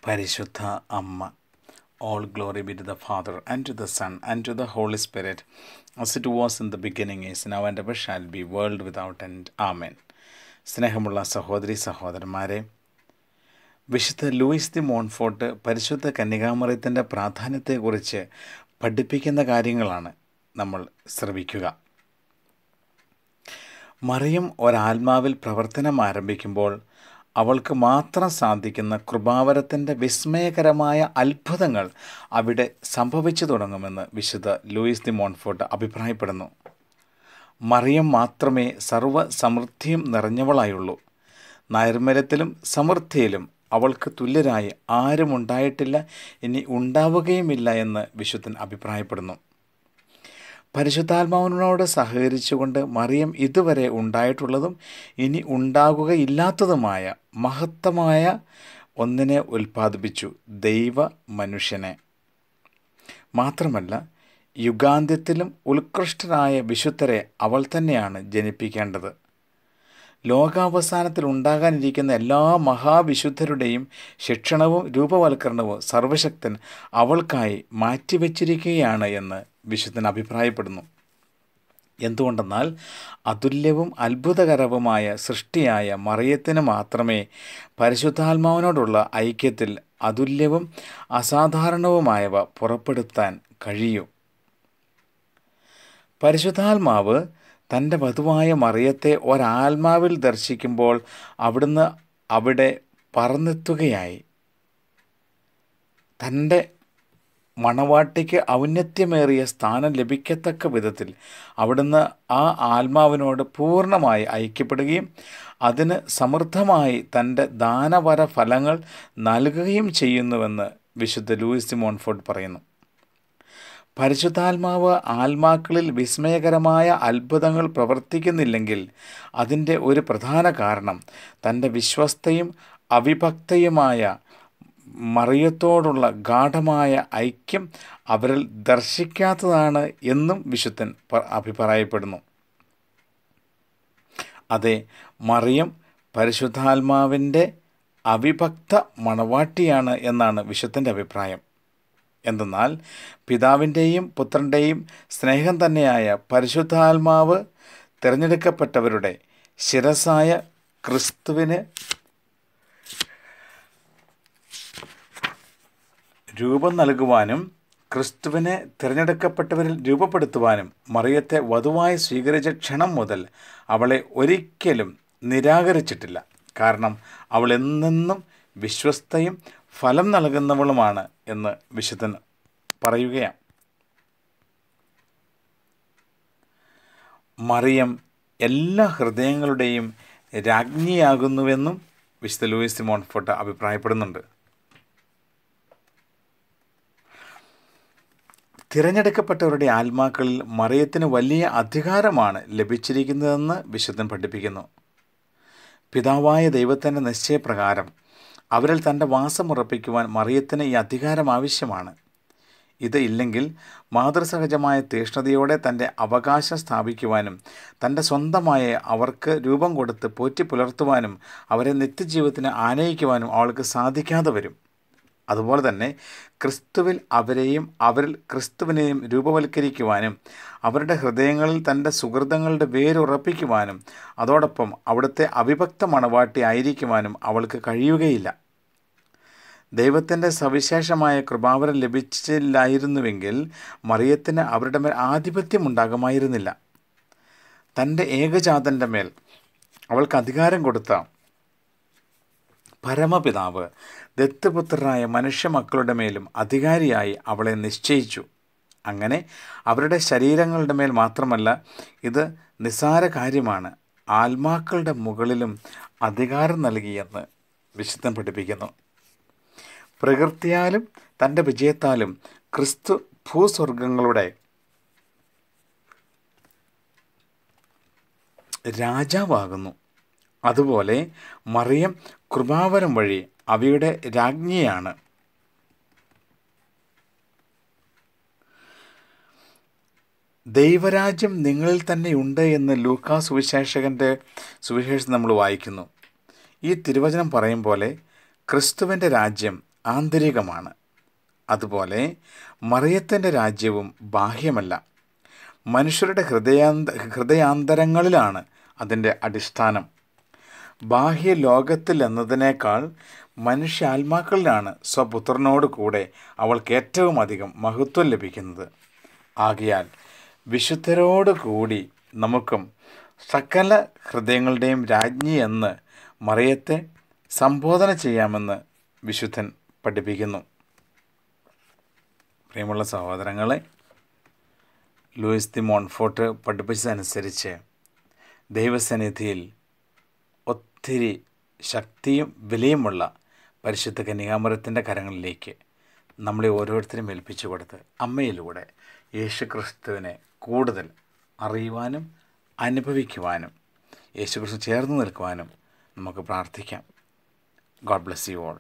പരിശുദ്ധ അമ്മ. All glory be to the Father, and to the Son, and to the Holy Spirit, as it was in the beginning, is now, and ever shall be, world without end. Amen. സ്നേഹമുള്ള സഹോദരി സഹോദരന്മാരെ, വിശുദ്ധ Luis the Montfort പരിശുദ്ധ കന്യകാമറിയത്തിൻ്റെ പ്രാധാന്യത്തെക്കുറിച്ച് പഠിപ്പിക്കുന്ന കാര്യങ്ങളാണ് നമ്മൾ ശ്രവിക്കുക. മറിയം ഒരാത്മാവിൽ പ്രവർത്തനം ആരംഭിക്കുമ്പോൾ അവൾക്ക് മാത്രം സാധിക്കുന്ന കൃപാവരത്തിൻ്റെ വിസ്മയകരമായ അത്ഭുതങ്ങൾ അവിടെ സംഭവിച്ചു തുടങ്ങുമെന്ന് വിശുദ്ധ ലൂയിസ് ദി മോൺഫോർട്ട് അഭിപ്രായപ്പെടുന്നു. മറിയം മാത്രമേ സർവ്വ സമൃദ്ധിയും നിറഞ്ഞവളായുള്ളൂ. നൈർമല്യത്തിലും സമൃദ്ധിയിലും അവൾക്ക് തുല്യരായി ആരും ഉണ്ടായിട്ടില്ല, ഇനി ഉണ്ടാവുകയുമില്ല എന്ന് വിശുദ്ധൻ അഭിപ്രായപ്പെടുന്നു. പരിശുദ്ധാത്മാവിനോട് സഹകരിച്ചുകൊണ്ട് മറിയം ഇതുവരെ ഉണ്ടായിട്ടുള്ളതും ഇനി ഉണ്ടാകുകയില്ലാത്തതുമായ മഹത്തമായ ഒന്നിനെ ഉൽപ്പാദിപ്പിച്ചു, ദൈവ മനുഷ്യനെ. മാത്രമല്ല, യുഗാന്ത്യത്തിലും ഉത്കൃഷ്ടരായ വിശുദ്ധരെ അവൾ തന്നെയാണ് ജനിപ്പിക്കേണ്ടത്. ലോകാവസാനത്തിൽ ഉണ്ടാകാനിരിക്കുന്ന എല്ലാ മഹാവിശുദ്ധരുടെയും ശിക്ഷണവും രൂപവൽക്കരണവും സർവശക്തൻ അവൾക്കായി മാറ്റിവെച്ചിരിക്കുകയാണ് എന്ന് വിശുദ്ധൻ അഭിപ്രായപ്പെടുന്നു. എന്തുകൊണ്ടെന്നാൽ അതുല്യവും അത്ഭുതകരവുമായ സൃഷ്ടിയായ മറിയത്തിന് മാത്രമേ പരിശുദ്ധാത്മാവിനോടുള്ള ഐക്യത്തിൽ അതുല്യവും അസാധാരണവുമായവ പുറപ്പെടുത്താൻ കഴിയൂ. പരിശുദ്ധാത്മാവ് തൻ്റെ വധുവായ മറിയത്തെ ഒരാത്മാവിൽ ദർശിക്കുമ്പോൾ അവിടുന്ന് അവിടെ പറന്നെത്തുകയായി. തൻ്റെ മണവാട്ടിക്ക് ഔന്നത്യമേറിയ സ്ഥാനം ലഭിക്കത്തക്ക വിധത്തിൽ അവിടുന്ന് ആ ആത്മാവിനോട് പൂർണ്ണമായി ഐക്യപ്പെടുകയും അതിന് സമൃദ്ധമായി തൻ്റെ ദാനവര ഫലങ്ങൾ നൽകുകയും ചെയ്യുന്നുവെന്ന് വിശുദ്ധ ലൂയിസ് ദി മോൺഫോർട്ട് പറയുന്നു. പരിശുദ്ധാത്മാവ് ആത്മാക്കളിൽ വിസ്മയകരമായ അത്ഭുതങ്ങൾ പ്രവർത്തിക്കുന്നില്ലെങ്കിൽ അതിൻ്റെ ഒരു പ്രധാന കാരണം തൻ്റെ വിശ്വസ്തയും അവിഭക്തയുമായ മറിയത്തോടുള്ള ഗാഢമായ ഐക്യം അവരിൽ ദർശിക്കാത്തതാണ് എന്നും വിശുദ്ധൻ അഭിപ്രായപ്പെടുന്നു. അതെ, മറിയം പരിശുദ്ധാത്മാവിൻ്റെ അവിഭക്ത മണവാട്ടിയാണ് എന്നാണ് വിശുദ്ധൻ്റെ അഭിപ്രായം. എന്തെന്നാൽ പിതാവിൻ്റെയും പുത്രൻ്റെയും സ്നേഹം തന്നെയായ പരിശുദ്ധാത്മാവ് തിരഞ്ഞെടുക്കപ്പെട്ടവരുടെ ശിരസായ ക്രിസ്തുവിന് രൂപം നൽകുവാനും ക്രിസ്തുവിനെ തിരഞ്ഞെടുക്കപ്പെട്ടവരിൽ രൂപപ്പെടുത്തുവാനും മറിയത്തെ വധുവായി സ്വീകരിച്ച ക്ഷണം മുതൽ അവളെ ഒരിക്കലും നിരാകരിച്ചിട്ടില്ല. കാരണം അവൾ എന്നെന്നും വിശ്വസ്തയും ഫലം നൽകുന്നവളുമാണ് എന്ന് വിശുദ്ധൻ പറയുകയാണ്. മറിയം എല്ലാ ഹൃദയങ്ങളുടെയും രാജ്ഞിയാകുന്നുവെന്നും വിശുദ്ധ ലൂയിസ് ദി മോൺഫോർട്ട് അഭിപ്രായപ്പെടുന്നുണ്ട്. തിരഞ്ഞെടുക്കപ്പെട്ടവരുടെ ആത്മാക്കളിൽ മറിയത്തിന് വലിയ അധികാരമാണ് ലഭിച്ചിരിക്കുന്നതെന്ന് വിശുദ്ധൻ പഠിപ്പിക്കുന്നു. പിതാവായ ദൈവത്തിൻ്റെ നിശ്ചയപ്രകാരം അവരിൽ തൻ്റെ വാസമുറപ്പിക്കുവാൻ മറിയത്തിന് ഈ അധികാരം ആവശ്യമാണ്. ഇത് ഇല്ലെങ്കിൽ മാതൃസഹജമായ തീഷ്ണതയോടെ തൻ്റെ അവകാശം സ്ഥാപിക്കുവാനും തൻ്റെ സ്വന്തമായ അവർക്ക് രൂപം കൊടുത്ത് പോറ്റി പുലർത്തുവാനും അവരെ നിത്യജീവിതത്തിന് ആനയിക്കുവാനും അവൾക്ക് സാധിക്കാതെ വരും. അതുപോലെ തന്നെ ക്രിസ്തുവിൽ അവരെയും അവരിൽ ക്രിസ്തുവിനെയും രൂപവൽക്കരിക്കുവാനും അവരുടെ ഹൃദയങ്ങളിൽ തൻ്റെ സുഹൃതങ്ങളുടെ വേരുറപ്പിക്കുവാനും അതോടൊപ്പം അവിടുത്തെ അവിഭക്ത മണവാട്ടി ആയിരിക്കുവാനും അവൾക്ക് കഴിയുകയില്ല. ദൈവത്തിൻ്റെ സവിശേഷമായ കൃപാവരം ലഭിച്ചില്ലായിരുന്നുവെങ്കിൽ മറിയത്തിന് അവരുടെ മേൽ ആധിപത്യം ഉണ്ടാകുമായിരുന്നില്ല. തൻ്റെ ഏകജാതൻ്റെ മേൽ അവൾക്ക് അധികാരം കൊടുത്ത പരമപിതാവ് ദത്തുപുത്രരായ മനുഷ്യമക്കളുടെ മേലും അധികാരിയായി അവളെ നിശ്ചയിച്ചു. അങ്ങനെ അവരുടെ ശരീരങ്ങളുടെ മേൽ മാത്രമല്ല, ഇത് നിസ്സാര കാര്യമാണ്, ആത്മാക്കളുടെ മുകളിലും അധികാരം നൽകിയെന്ന് വിശുദ്ധൻ പഠിപ്പിക്കുന്നു. പ്രകൃതിയാലും തൻ്റെ വിജയത്താലും ക്രിസ്തു ഭൂസ്വർഗങ്ങളുടെ രാജാവാകുന്നു. അതുപോലെ മറിയം കൃപാവരം വഴി അവയുടെ രാജ്ഞിയാണ്. ദൈവരാജ്യം നിങ്ങളിൽ തന്നെയുണ്ട് എന്ന് ലൂക്കാ സുവിശേഷം നമ്മൾ വായിക്കുന്നു. ഈ തിരുവചനം പറയും പോലെ ക്രിസ്തുവിൻ്റെ രാജ്യം ആന്തരികമാണ്. അതുപോലെ മറിയത്തിൻ്റെ രാജ്യവും ബാഹ്യമല്ല. മനുഷ്യരുടെ ഹൃദയാന്തരങ്ങളിലാണ് അതിൻ്റെ അടിസ്ഥാനം. ബാഹ്യ ലോകത്തിൽ എന്നതിനേക്കാൾ മനുഷ്യാത്മാക്കളിലാണ് സ്വപുത്രനോട് കൂടെ അവൾക്ക് ഏറ്റവും അധികം മഹത്വം ലഭിക്കുന്നത്. ആകയാൽ വിശുദ്ധരോട് കൂടി നമുക്കും സകല ഹൃദയങ്ങളുടെയും രാജ്ഞി എന്ന് മറിയത്തെ സംബോധന ചെയ്യാമെന്ന് വിശുദ്ധൻ പഠിപ്പിക്കുന്നു. പ്രിയമുള്ള സഹോദരങ്ങളെ, ലൂയിസ് ദി മോൺഫോർട്ട് പഠിപ്പിച്ചതനുസരിച്ച് ദൈവസന്നിധിയിൽ ഒത്തിരി ശക്തിയും വിലയുമുള്ള പരിശുദ്ധ കന്യകാമറിയത്തിൻ്റെ കരങ്ങളിലേക്ക് നമ്മളെ ഓരോരുത്തരും ഏൽപ്പിച്ചു കൊടുത്ത് അമ്മയിലൂടെ യേശുക്രിസ്തുവിനെ കൂടുതൽ അറിയുവാനും അനുഭവിക്കുവാനും യേശുക്രിസ്തു ചേർന്ന് നിൽക്കുവാനും നമുക്ക് പ്രാർത്ഥിക്കാം. God bless you all.